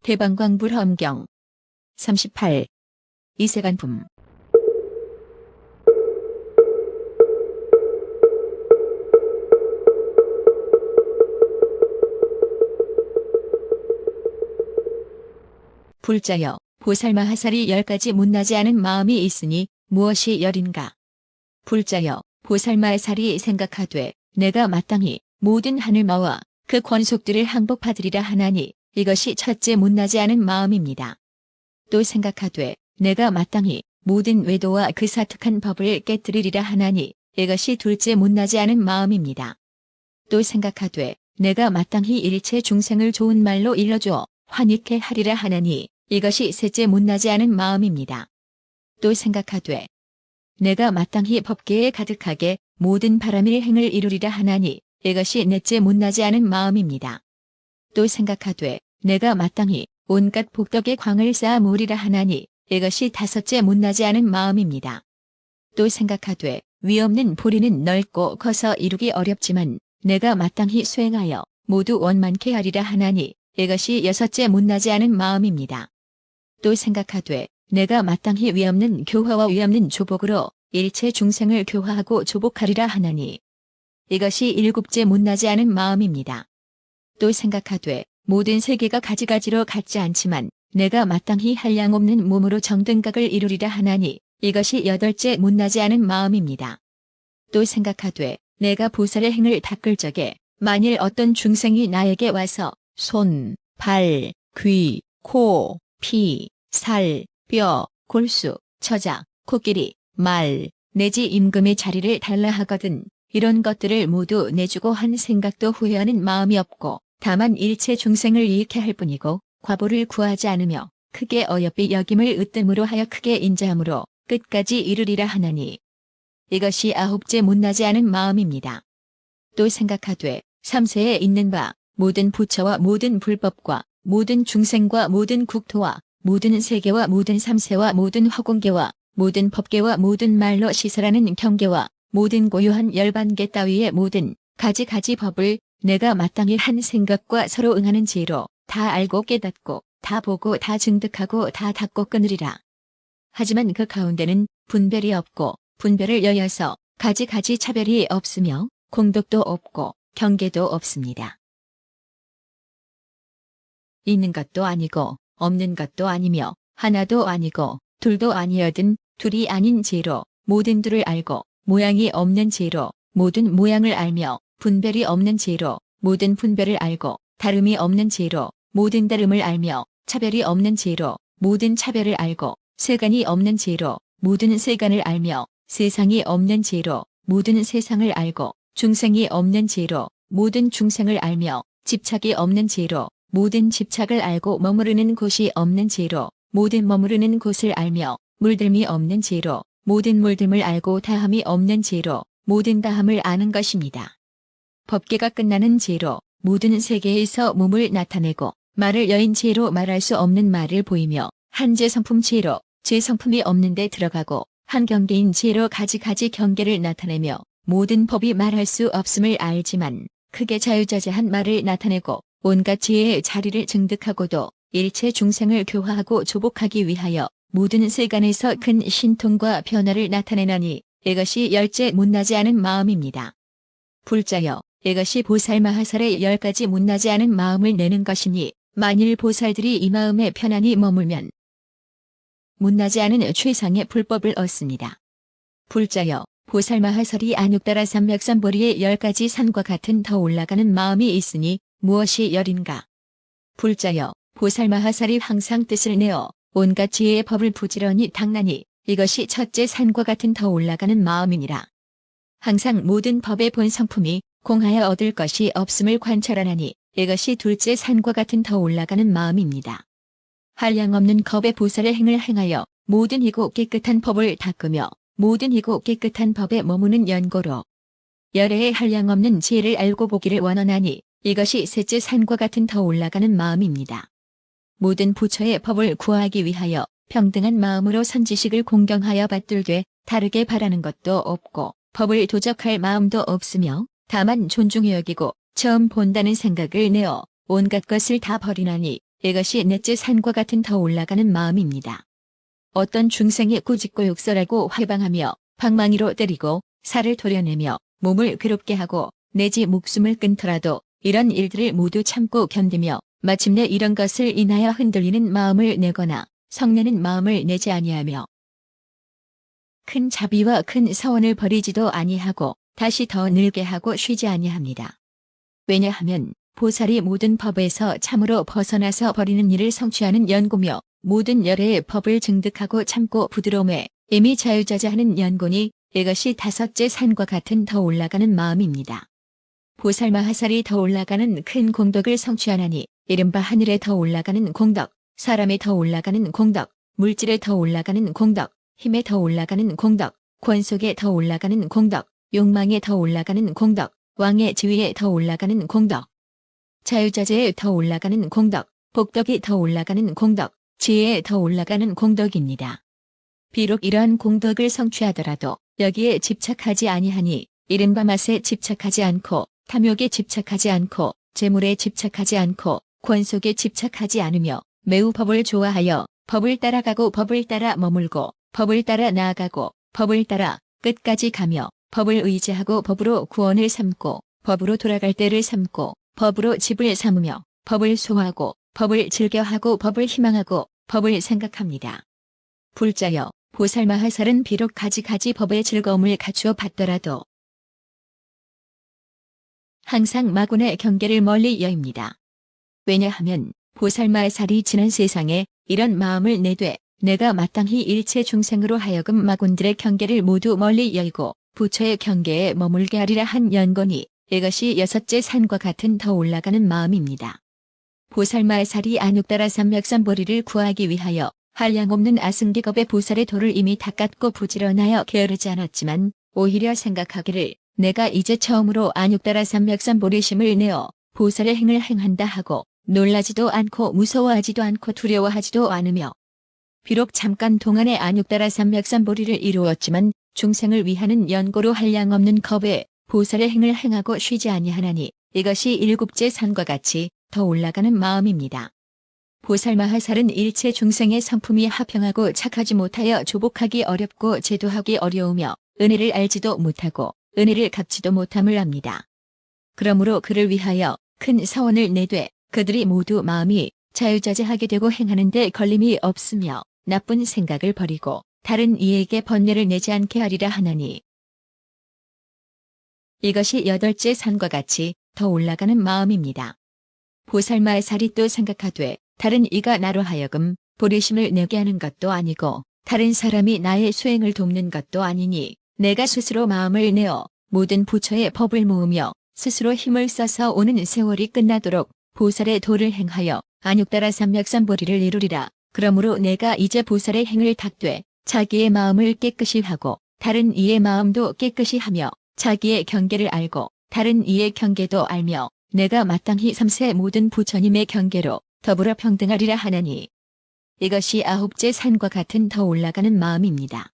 대방광불험경 38. 이세간품. 불자여, 보살마하살이 10가지 못나지 않은 마음이 있으니 무엇이 열인가. 불자여, 보살마하살이 생각하되 내가 마땅히 모든 하늘마와 그 권속들을 항복하리라 하나니 이것이 첫째 못나지 않은 마음입니다. 또 생각하되 내가 마땅히 모든 외도와 그 사특한 법을 깨뜨리리라 하나니 이것이 둘째 못나지 않은 마음입니다. 또 생각하되 내가 마땅히 일체 중생을 좋은 말로 일러주어 환익해 하리라 하나니 이것이 셋째 못나지 않은 마음입니다. 또 생각하되 내가 마땅히 법계에 가득하게 모든 바람일 행을 이루리라 하나니 이것이 넷째 못나지 않은 마음입니다. 또 생각하되 내가 마땅히 온갖 복덕의 광을 쌓아 모으리라 하나니 이것이 다섯째 못나지 않은 마음입니다. 또 생각하되 위없는 보리는 넓고 커서 이루기 어렵지만 내가 마땅히 수행하여 모두 원만케 하리라 하나니 이것이 여섯째 못나지 않은 마음입니다. 또 생각하되 내가 마땅히 위없는 교화와 위없는 조복으로 일체 중생을 교화하고 조복하리라 하나니 이것이 일곱째 못나지 않은 마음입니다. 또 생각하되 모든 세계가 가지가지로 같지 않지만 내가 마땅히 한량 없는 몸으로 정등각을 이루리라 하나니 이것이 여덟째 못나지 않은 마음입니다. 또 생각하되 내가 보살의 행을 닦을 적에 만일 어떤 중생이 나에게 와서 손, 발, 귀, 코, 피, 살, 뼈, 골수, 처자, 코끼리, 말, 내지 임금의 자리를 달라 하거든 이런 것들을 모두 내주고 한 생각도 후회하는 마음이 없고 다만 일체 중생을 이익해 할 뿐이고 과보를 구하지 않으며 크게 어여삐 여김을 으뜸으로 하여 크게 인자함으로 끝까지 이르리라 하나니 이것이 아홉째 못나지 않은 마음입니다. 또 생각하되 삼세에 있는 바 모든 부처와 모든 불법과 모든 중생과 모든 국토와 모든 세계와 모든 삼세와 모든 화공계와 모든 법계와 모든 말로 시설하는 경계와 모든 고유한 열반계 따위의 모든 가지가지 법을 내가 마땅히 한 생각과 서로 응하는 지혜로 다 알고 깨닫고 다 보고 다 증득하고 다 닦고 끊으리라. 하지만 그 가운데는 분별이 없고 분별을 여여서 가지가지 차별이 없으며 공덕도 없고 경계도 없습니다. 있는 것도 아니고 없는 것도 아니며 하나도 아니고 둘도 아니어든 둘이 아닌 지혜로 모든 둘을 알고 모양이 없는 지혜로 모든 모양을 알며 분별이 없는 지혜로 모든 분별을 알고 다름이 없는 지혜로 모든 다름을 알며 차별이 없는 지혜로 모든 차별을 알고 세간이 없는 지혜로 모든 세간을 알며 세상이 없는 지혜로 모든 세상을 알고 중생이 없는 지혜로 모든 중생을 알며 집착이 없는 지혜로 모든 집착을 알고 머무르는 곳이 없는 지혜로 모든 머무르는 곳을 알며 물들미 없는 지혜로 모든 물들음을 알고 다함이 없는 지혜로 모든 다함을 아는 것입니다. 법계가 끝나는 지혜로 모든 세계에서 몸을 나타내고 말을 여인 지혜로 말할 수 없는 말을 보이며 한제성품 지혜로 제성품이 없는 데 들어가고 한경계인 지혜로 가지가지 경계를 나타내며 모든 법이 말할 수 없음을 알지만 크게 자유자재한 말을 나타내고 온갖 지혜의 자리를 증득하고도 일체 중생을 교화하고 조복하기 위하여 모든 세간에서 큰 신통과 변화를 나타내나니 이것이 열째 못나지 않은 마음입니다. 불자여, 이것이 보살마하살의 10가지 못나지 않은 마음을 내는 것이니 만일 보살들이 이 마음에 편안히 머물면 못나지 않은 최상의 불법을 얻습니다. 불자여, 보살마하살이 안육따라 삼맥삼보리의 10가지 산과 같은 더 올라가는 마음이 있으니 무엇이 열인가. 불자여, 보살마하살이 항상 뜻을 내어 온갖 지혜의 법을 부지런히 닦나니 이것이 첫째 산과 같은 더 올라가는 마음이니라. 항상 모든 법의 본 성품이 공하여 얻을 것이 없음을 관찰하나니 이것이 둘째 산과 같은 더 올라가는 마음입니다. 한량 없는 겁의 보살의 행을 행하여 모든 희고 깨끗한 법을 닦으며 모든 희고 깨끗한 법에 머무는 연고로 열애의 한량 없는 지혜를 알고 보기를 원하나니 이것이 셋째 산과 같은 더 올라가는 마음입니다. 모든 부처의 법을 구하기 위하여 평등한 마음으로 선지식을 공경하여 받들되 다르게 바라는 것도 없고 법을 도적할 마음도 없으며 다만 존중히 여기고 처음 본다는 생각을 내어 온갖 것을 다 버리나니 이것이 넷째 산과 같은 더 올라가는 마음입니다. 어떤 중생이 꾸짖고 욕설하고 회방하며 방망이로 때리고 살을 도려내며 몸을 괴롭게 하고 내지 목숨을 끊더라도 이런 일들을 모두 참고 견디며 마침내 이런 것을 인하여 흔들리는 마음을 내거나 성내는 마음을 내지 아니하며 큰 자비와 큰 서원을 버리지도 아니하고 다시 더 늘게 하고 쉬지 아니합니다. 왜냐하면 보살이 모든 법에서 참으로 벗어나서 버리는 일을 성취하는 연고며 모든 열애의 법을 증득하고 참고 부드러움에 이미 자유자재하는 연고니 이것이 다섯째 산과 같은 더 올라가는 마음입니다. 보살마하살이 더 올라가는 큰 공덕을 성취하나니 이른바 하늘에 더 올라가는 공덕, 사람에 더 올라가는 공덕, 물질에 더 올라가는 공덕, 힘에 더 올라가는 공덕, 권속에 더 올라가는 공덕, 욕망에 더 올라가는 공덕, 왕의 지위에 더 올라가는 공덕, 자유자재에 더 올라가는 공덕, 복덕이 더 올라가는 공덕, 지혜에 더 올라가는 공덕입니다. 비록 이러한 공덕을 성취하더라도 여기에 집착하지 아니하니 이른바 맛에 집착하지 않고 탐욕에 집착하지 않고 재물에 집착하지 않고 권속에 집착하지 않으며 매우 법을 좋아하여 법을 따라가고 법을 따라 머물고 법을 따라 나아가고 법을 따라 끝까지 가며 법을 의지하고 법으로 구원을 삼고 법으로 돌아갈 때를 삼고 법으로 집을 삼으며 법을 소화하고 법을 즐겨하고 법을 희망하고 법을 생각합니다. 불자여 보살마하살은 비록 가지가지 법의 즐거움을 갖추어 받더라도 항상 마군의 경계를 멀리 여입니다. 왜냐하면 보살마하살이 지난 세상에 이런 마음을 내되 내가 마땅히 일체 중생으로 하여금 마군들의 경계를 모두 멀리 여의고 부처의 경계에 머물게 하리라 한 연건이 이것이 여섯째 산과 같은 더 올라가는 마음입니다. 보살마하살이 안육따라 삼맥삼보리를 구하기 위하여 한량없는 아승기겁의 보살의 도를 이미 닦았고 부지런하여 게으르지 않았지만 오히려 생각하기를 내가 이제 처음으로 안육따라 삼맥삼보리심을 내어 보살의 행을 행한다 하고 놀라지도 않고 무서워하지도 않고 두려워하지도 않으며 비록 잠깐 동안의 안육따라 삼맥삼보리를 이루었지만 중생을 위하는 연고로 한량없는 겁에 보살의 행을 행하고 쉬지 아니하나니 이것이 일곱째 산과 같이 더 올라가는 마음입니다. 보살마하살은 일체 중생의 성품이 하평하고 착하지 못하여 조복하기 어렵고 제도하기 어려우며 은혜를 알지도 못하고 은혜를 갚지도 못함을 압니다. 그러므로 그를 위하여 큰 서원을 내되 그들이 모두 마음이 자유자재하게 되고 행하는 데 걸림이 없으며 나쁜 생각을 버리고 다른 이에게 번뇌를 내지 않게 하리라 하나니 이것이 여덟째 산과 같이 더 올라가는 마음입니다. 보살마하살이 또 생각하되 다른 이가 나로 하여금 보리심을 내게 하는 것도 아니고 다른 사람이 나의 수행을 돕는 것도 아니니 내가 스스로 마음을 내어 모든 부처의 법을 모으며 스스로 힘을 써서 오는 세월이 끝나도록 보살의 도를 행하여 안육따라 삼맥삼보리를 이루리라. 그러므로 내가 이제 보살의 행을 닦되 자기의 마음을 깨끗이 하고 다른 이의 마음도 깨끗이 하며 자기의 경계를 알고 다른 이의 경계도 알며 내가 마땅히 삼세 모든 부처님의 경계로 더불어 평등하리라 하나니 이것이 아홉째 산과 같은 더 올라가는 마음입니다.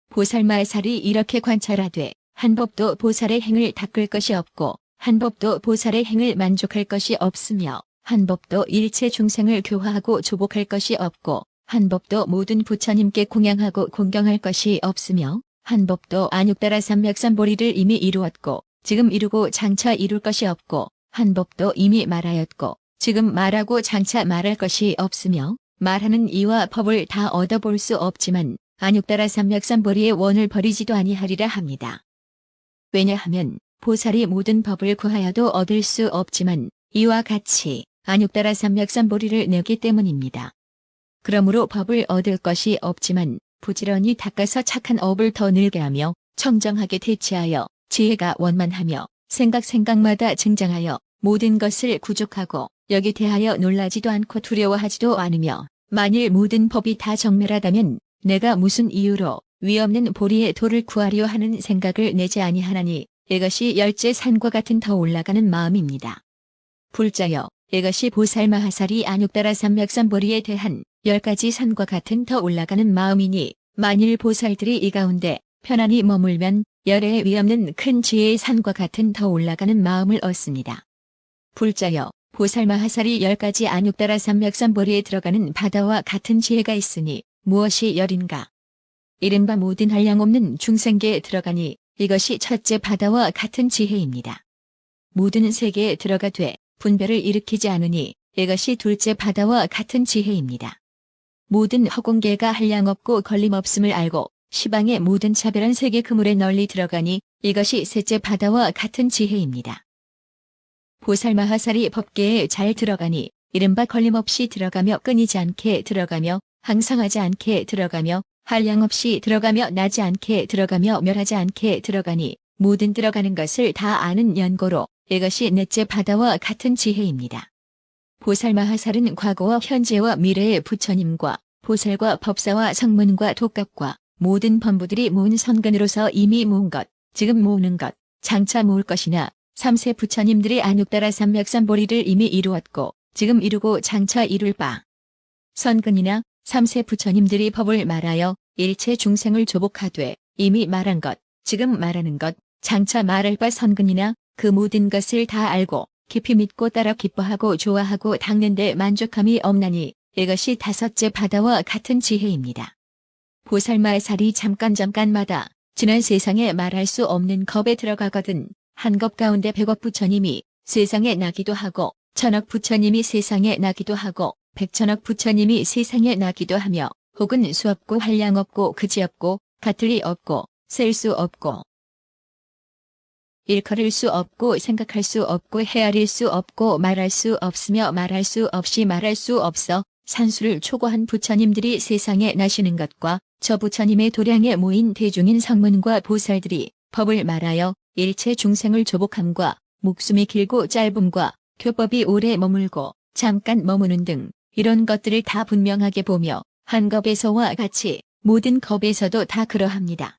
보살마하살이 이렇게 관찰하되 한 법도 보살의 행을 닦을 것이 없고 한 법도 보살의 행을 만족할 것이 없으며 한 법도 일체 중생을 교화하고 조복할 것이 없고 한 법도 모든 부처님께 공양하고 공경할 것이 없으며 한 법도 안육따라 삼맥삼보리를 이미 이루었고 지금 이루고 장차 이룰 것이 없고 한 법도 이미 말하였고 지금 말하고 장차 말할 것이 없으며 말하는 이와 법을 다 얻어볼 수 없지만 안육따라 삼맥삼보리의 원을 버리지도 아니하리라 합니다. 왜냐하면 보살이 모든 법을 구하여도 얻을 수 없지만 이와 같이 안육따라 삼맥삼보리를 내기 때문입니다. 그러므로 법을 얻을 것이 없지만 부지런히 닦아서 착한 업을 더 늘게 하며 청정하게 대치하여 지혜가 원만하며 생각마다 증장하여 모든 것을 구족하고 여기 대하여 놀라지도 않고 두려워하지도 않으며 만일 모든 법이 다 정멸하다면 내가 무슨 이유로 위없는 보리의 도를 구하려 하는 생각을 내지 아니하나니 이것이 열째 산과 같은 더 올라가는 마음입니다. 불자여 이것이 보살마하사리 안육따라 삼맥삼보리에 대한 10가지 산과 같은 더 올라가는 마음이니 만일 보살들이 이 가운데 편안히 머물면 열애에 위없는 큰 지혜의 산과 같은 더 올라가는 마음을 얻습니다. 불자여 보살마하사리 10가지 안육따라 삼맥삼보리에 들어가는 바다와 같은 지혜가 있으니 무엇이 열인가. 이른바 모든 한량없는 중생계에 들어가니 이것이 첫째 바다와 같은 지혜입니다. 모든 세계에 들어가되 분별을 일으키지 않으니 이것이 둘째 바다와 같은 지혜입니다. 모든 허공계가 한량없고 걸림없음을 알고 시방의 모든 차별한 세계 그물에 널리 들어가니 이것이 셋째 바다와 같은 지혜입니다. 보살마하사리 법계에 잘 들어가니 이른바 걸림없이 들어가며 끊이지 않게 들어가며 항상하지 않게 들어가며 한량없이 들어가며 나지 않게 들어가며 멸하지 않게 들어가니 모든 들어가는 것을 다 아는 연고로 이것이 넷째 바다와 같은 지혜입니다. 보살마하살은 과거와 현재와 미래의 부처님과 보살과 법사와 성문과 독각과 모든 범부들이 모은 선근으로서 이미 모은 것, 지금 모으는 것, 장차 모을 것이나 3세 부처님들의 안육따라 삼맥삼보리를 이미 이루었고 지금 이루고 장차 이룰 바. 선근이나 3세 부처님들이 법을 말하여 일체 중생을 조복하되 이미 말한 것, 지금 말하는 것, 장차 말할 바 선근이나 그 모든 것을 다 알고 깊이 믿고 따라 기뻐하고 좋아하고 닦는데 만족함이 없나니 이것이 다섯째 바다와 같은 지혜입니다. 보살마하살이 잠깐마다 지난 세상에 말할 수 없는 겁에 들어가거든 한 겁 가운데 100억 부처님이 세상에 나기도 하고 1000억 부처님이 세상에 나기도 하고 100천억 부처님이 세상에 나기도 하며 혹은 수없고 한량없고 그지없고 같을 리 없고 셀 수 없고 일컬을 수 없고 생각할 수 없고 헤아릴 수 없고 말할 수 없으며 말할 수 없이 말할 수 없어 산수를 초과한 부처님들이 세상에 나시는 것과 저 부처님의 도량에 모인 대중인 성문과 보살들이 법을 말하여 일체 중생을 조복함과 목숨이 길고 짧음과 교법이 오래 머물고 잠깐 머무는 등 이런 것들을 다 분명하게 보며 한 겁에서와 같이 모든 겁에서도 다 그러합니다.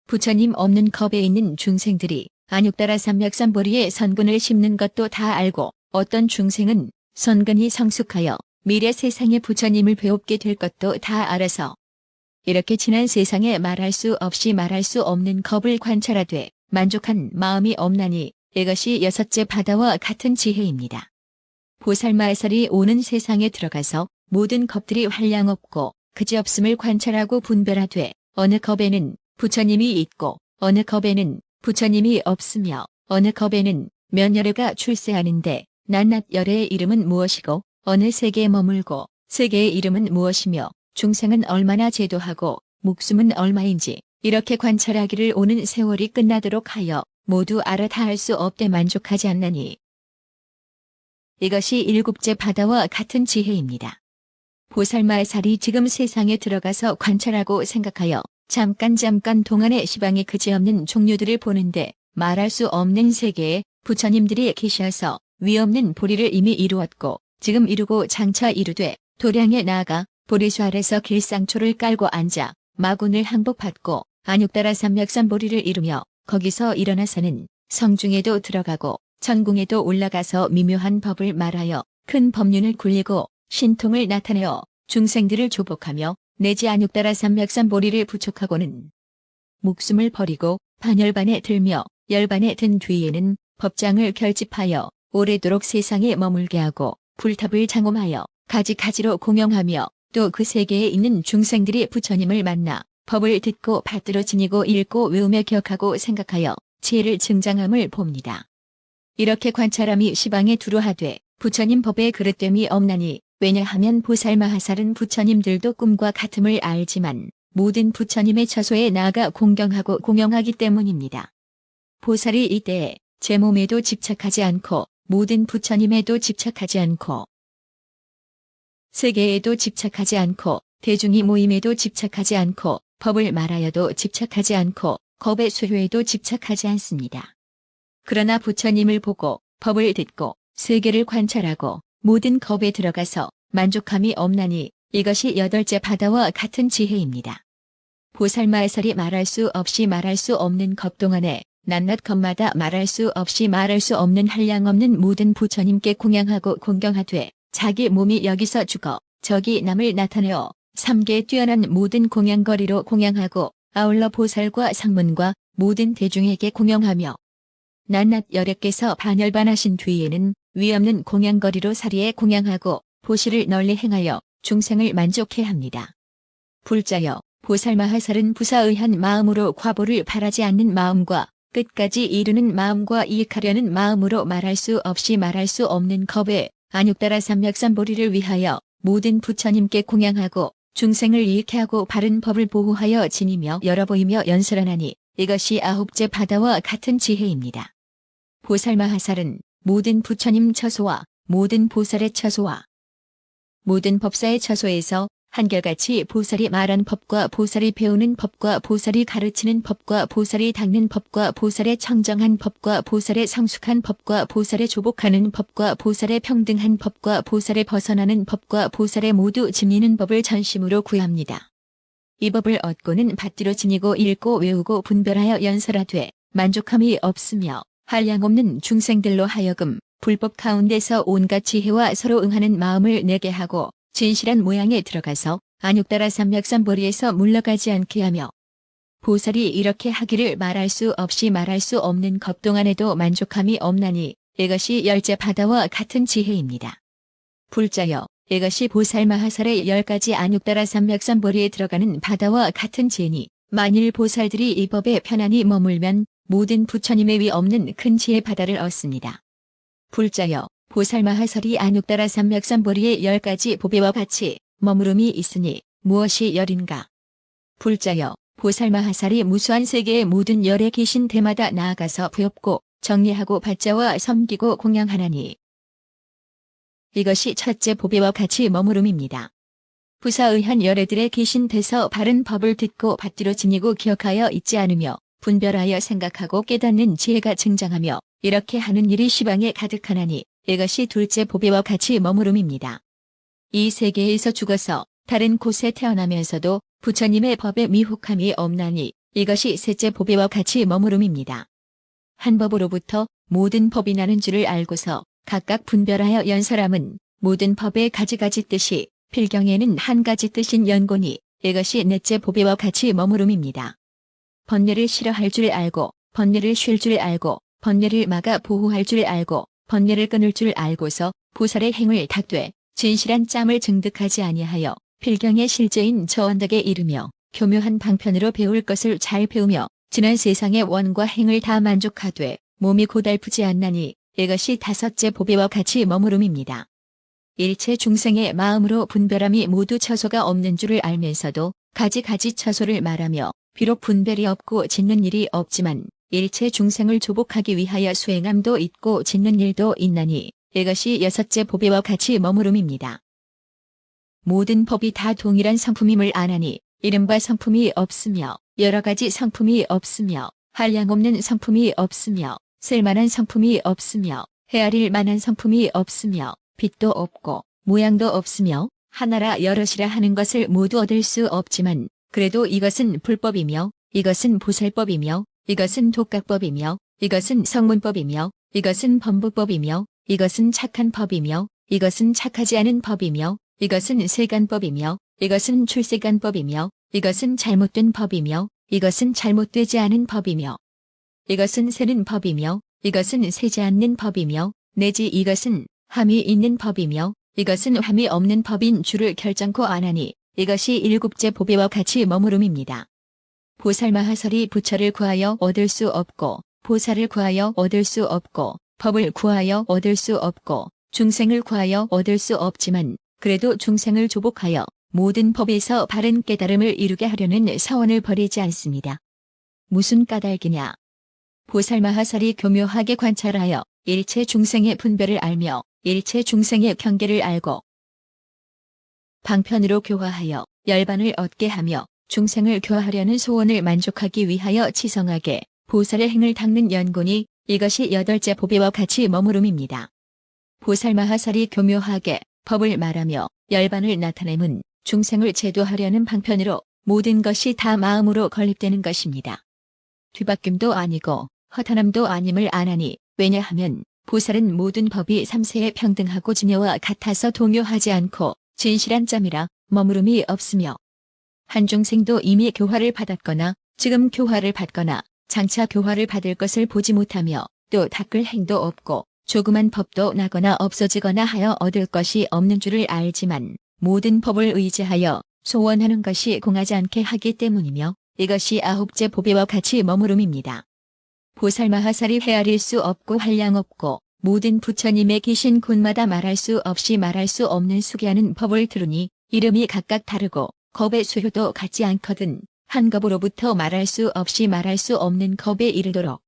부처님 없는 겁에 있는 중생들이 안육따라 삼맥삼보리에 선근을 심는 것도 다 알고 어떤 중생은 선근이 성숙하여 미래 세상의 부처님을 배웁게 될 것도 다 알아서 이렇게 지난 세상에 말할 수 없이 말할 수 없는 겁을 관찰하되 만족한 마음이 없나니 이것이 여섯째 바다와 같은 지혜입니다. 보살마하살이 오는 세상에 들어가서 모든 겁들이 한량없고 그지없음을 관찰하고 분별하되 어느 겁에는 부처님이 있고 어느 겁에는 부처님이 없으며 어느 겁에는 몇 열애가 출세하는데 낱낱 열애의 이름은 무엇이고 어느 세계에 머물고 세계의 이름은 무엇이며 중생은 얼마나 제도하고 목숨은 얼마인지 이렇게 관찰하기를 오는 세월이 끝나도록 하여 모두 알아 다 할 수 없되 만족하지 않나니 이것이 일곱째 바다와 같은 지혜입니다. 보살마하살이 지금 세상에 들어가서 관찰하고 생각하여 잠깐 동안의 시방의 그지없는 종류들을 보는데 말할 수 없는 세계에 부처님들이 계셔서 위없는 보리를 이미 이루었고 지금 이루고 장차 이루되 도량에 나아가 보리수 아래서 길상초를 깔고 앉아 마군을 항복받고 안육따라 삼맥삼보리를 이루며 거기서 일어나서는 성중에도 들어가고 천궁에도 올라가서 미묘한 법을 말하여 큰 법륜을 굴리고 신통을 나타내어 중생들을 조복하며 내지 안육따라 삼맥삼보리를 부촉하고는 목숨을 버리고 반열반에 들며 열반에 든 뒤에는 법장을 결집하여 오래도록 세상에 머물게 하고 불탑을 장엄하여 가지가지로 공영하며 또 그 세계에 있는 중생들이 부처님을 만나 법을 듣고 받들어 지니고 읽고 외우며 기억하고 생각하여 지혜를 증장함을 봅니다. 이렇게 관찰함이 시방에 두루하되 부처님 법에 그릇됨이 없나니 왜냐하면 보살마하살은 부처님들도 꿈과 같음을 알지만 모든 부처님의 처소에 나아가 공경하고 공영하기 때문입니다. 보살이 이때에 제 몸에도 집착하지 않고 모든 부처님에도 집착하지 않고 세계에도 집착하지 않고 대중이 모임에도 집착하지 않고 법을 말하여도 집착하지 않고 겁의 수효에도 집착하지 않습니다. 그러나 부처님을 보고 법을 듣고 세계를 관찰하고 모든 겁에 들어가서 만족함이 없나니 이것이 여덟째 바다와 같은 지혜입니다. 보살마하살이 말할 수 없이 말할 수 없는 겁 동안에 낱낱 것마다 말할 수 없이 말할 수 없는 한량없는 모든 부처님께 공양하고 공경하되 자기 몸이 여기서 죽어 저기 남을 나타내어 삼계에 뛰어난 모든 공양거리로 공양하고 아울러 보살과 상문과 모든 대중에게 공양하며 낱낱 여력께서 반열반하신 뒤에는 위없는 공양거리로 사리에 공양하고 보시를 널리 행하여 중생을 만족해 합니다. 불자여 보살마하살은 부사의한 마음으로 과보를 바라지 않는 마음과 끝까지 이루는 마음과 이익하려는 마음으로 말할 수 없이 말할 수 없는 겁에 안육따라 삼맥삼보리를 위하여 모든 부처님께 공양하고 중생을 이익해 하고 바른 법을 보호하여 지니며 열어보이며 연설하나니 이것이 아홉째 바다와 같은 지혜입니다. 보살마하살은 모든 부처님 처소와 모든 보살의 처소와 모든 법사의 처소에서 한결같이 보살이 말한 법과 보살이 배우는 법과 보살이 가르치는 법과 보살이 닦는 법과 보살의 청정한 법과 보살의 성숙한 법과 보살의 조복하는 법과 보살의 평등한 법과 보살의 벗어나는 법과 보살의 모두 지니는 법을 전심으로 구합니다. 이 법을 얻고는 받들어 지니고 읽고 외우고 분별하여 연설하되 만족함이 없으며 한량없는 중생들로 하여금 불법 가운데서 온갖 지혜와 서로 응하는 마음을 내게 하고 진실한 모양에 들어가서 안육따라 삼맥삼보리에서 물러가지 않게 하며 보살이 이렇게 하기를 말할 수 없이 말할 수 없는 것 동안에도 만족함이 없나니 이것이 열째 바다와 같은 지혜입니다. 불자여 이것이 보살마하살의 10가지 안육따라 삼맥삼보리에 들어가는 바다와 같은 지혜니 만일 보살들이 이 법에 편안히 머물면 모든 부처님의 위 없는 큰 지혜 바다를 얻습니다. 불자여 보살마하살이 안육따라 삼맥삼보리의 10가지 보배와 같이 머무름이 있으니 무엇이 열인가. 불자여 보살마하살이 무수한 세계의 모든 열에 계신 데마다 나아가서 부엽고 정리하고 받자와 섬기고 공양하나니 이것이 첫째 보배와 같이 머무름입니다. 부사의한 열애들에 계신 데서 바른 법을 듣고 받들어 지니고 기억하여 있지 않으며 분별하여 생각하고 깨닫는 지혜가 증장하며 이렇게 하는 일이 시방에 가득하나니 이것이 둘째 보배와 같이 머무름입니다. 이 세계에서 죽어서 다른 곳에 태어나면서도 부처님의 법에 미혹함이 없나니 이것이 셋째 보배와 같이 머무름입니다. 한 법으로부터 모든 법이 나는 줄을 알고서 각각 분별하여 연설함은 모든 법의 가지가지 뜻이 필경에는 한 가지 뜻인 연고니 이것이 넷째 보배와 같이 머무름입니다. 번뇌를 싫어할 줄 알고 번뇌를 쉴 줄 알고 번뇌를 막아 보호할 줄 알고 번뇌를 끊을 줄 알고서 보살의 행을 닦되 진실한 짬을 증득하지 아니하여 필경의 실제인 저 언덕에 이르며 교묘한 방편으로 배울 것을 잘 배우며 지난 세상의 원과 행을 다 만족하되 몸이 고달프지 않나니 이것이 다섯째 보배와 같이 머무름입니다. 일체 중생의 마음으로 분별함이 모두 처소가 없는 줄을 알면서도 가지가지 처소를 말하며 비록 분별이 없고 짓는 일이 없지만 일체 중생을 조복하기 위하여 수행함도 있고 짓는 일도 있나니 이것이 여섯째 보배와 같이 머무름입니다. 모든 법이 다 동일한 성품임을 아나니 이름과 성품이 없으며 여러가지 성품이 없으며 한량없는 성품이 없으며 쓸만한 성품이 없으며 헤아릴 만한 성품이 없으며 빛도 없고 모양도 없으며 하나라 여럿이라 하는 것을 모두 얻을 수 없지만 그래도 이것은 불법이며 이것은 보살법이며 이것은 독각법이며 이것은 성문법이며 이것은 범부법이며 이것은 착한 법이며 이것은 착하지 않은 법이며 이것은 세간법이며 이것은 출세간법이며 이것은 잘못된 법이며 이것은 잘못되지 않은 법이며 이것은 세는 법이며 이것은 세지 않는 법이며 내지 이것은 함이 있는 법이며 이것은 함이 없는 법인 줄을 결정코 안하니 이것이 일곱째 보배와 같이 머무름입니다. 보살마하살이 부처를 구하여 얻을 수 없고 보살을 구하여 얻을 수 없고 법을 구하여 얻을 수 없고 중생을 구하여 얻을 수 없지만 그래도 중생을 조복하여 모든 법에서 바른 깨달음을 이루게 하려는 사원을 버리지 않습니다. 무슨 까닭이냐? 보살마하살이 교묘하게 관찰하여 일체 중생의 분별을 알며 일체 중생의 경계를 알고 방편으로 교화하여 열반을 얻게 하며 중생을 교화하려는 소원을 만족하기 위하여 치성하게 보살의 행을 닦는 연곤이 이것이 여덟째 보배와 같이 머무름입니다. 보살마하살이 교묘하게 법을 말하며 열반을 나타내면 중생을 제도하려는 방편으로 모든 것이 다 마음으로 건립되는 것입니다. 뒤바뀜도 아니고 허탄함도 아님을 아나니 왜냐하면 보살은 모든 법이 삼세에 평등하고 진여와 같아서 동요하지 않고 진실한 짬이라 머무름이 없으며 한 중생도 이미 교화를 받았거나 지금 교화를 받거나 장차 교화를 받을 것을 보지 못하며 또 닦을 행도 없고 조그만 법도 나거나 없어지거나 하여 얻을 것이 없는 줄을 알지만 모든 법을 의지하여 소원하는 것이 공하지 않게 하기 때문이며 이것이 아홉째 보배와 같이 머무름입니다. 보살마하살이 헤아릴 수 없고 한량 없고 모든 부처님의 계신 곳마다 말할 수 없이 말할 수 없는 수기하는 법을 들으니 이름이 각각 다르고 겁의 수효도 같지 않거든 한 겁으로부터 말할 수 없이 말할 수 없는 겁에 이르도록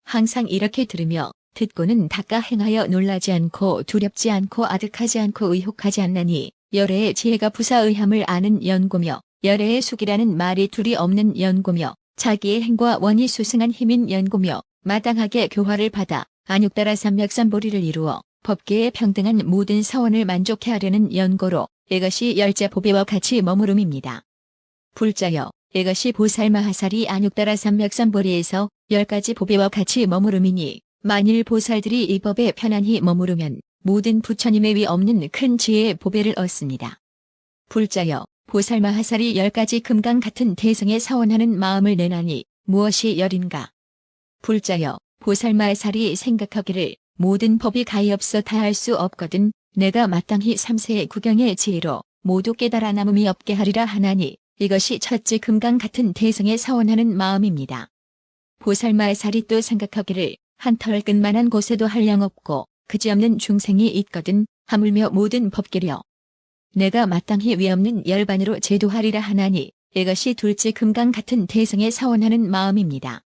항상 이렇게 들으며 듣고는 닦아 행하여 놀라지 않고 두렵지 않고 아득하지 않고 의혹하지 않나니 열애의 지혜가 부사의함을 아는 연고며 열애의 숙이라는 말이 둘이 없는 연고며 자기의 행과 원이 수승한 힘인 연고며 마땅하게 교화를 받아 안육따라 삼맥삼보리를 이루어 법계에 평등한 모든 사원을 만족해 하려는 연고로 이것이 열째 보배와 같이 머무름입니다. 불자여 이것이 보살마하살이 안육따라 삼맥삼보리에서 10가지 보배와 같이 머무름이니 만일 보살들이 이 법에 편안히 머무르면 모든 부처님의 위 없는 큰 지혜의 보배를 얻습니다. 불자여 보살마하살이 10가지 금강 같은 대성에 사원하는 마음을 내나니 무엇이 열인가. 불자여 보살마하살이 생각하기를 모든 법이 가히 없어 다 할 수 없거든 내가 마땅히 삼세의 구경의 지혜로 모두 깨달아 남음이 없게 하리라 하나니 이것이 첫째 금강 같은 대성에 사원하는 마음입니다. 보살마하살이 또 생각하기를 한 털끝만한 곳에도 한량 없고 그지없는 중생이 있거든 하물며 모든 법계려 내가 마땅히 위없는 열반으로 제도하리라 하나니 이것이 둘째 금강 같은 대성에 사원하는 마음입니다.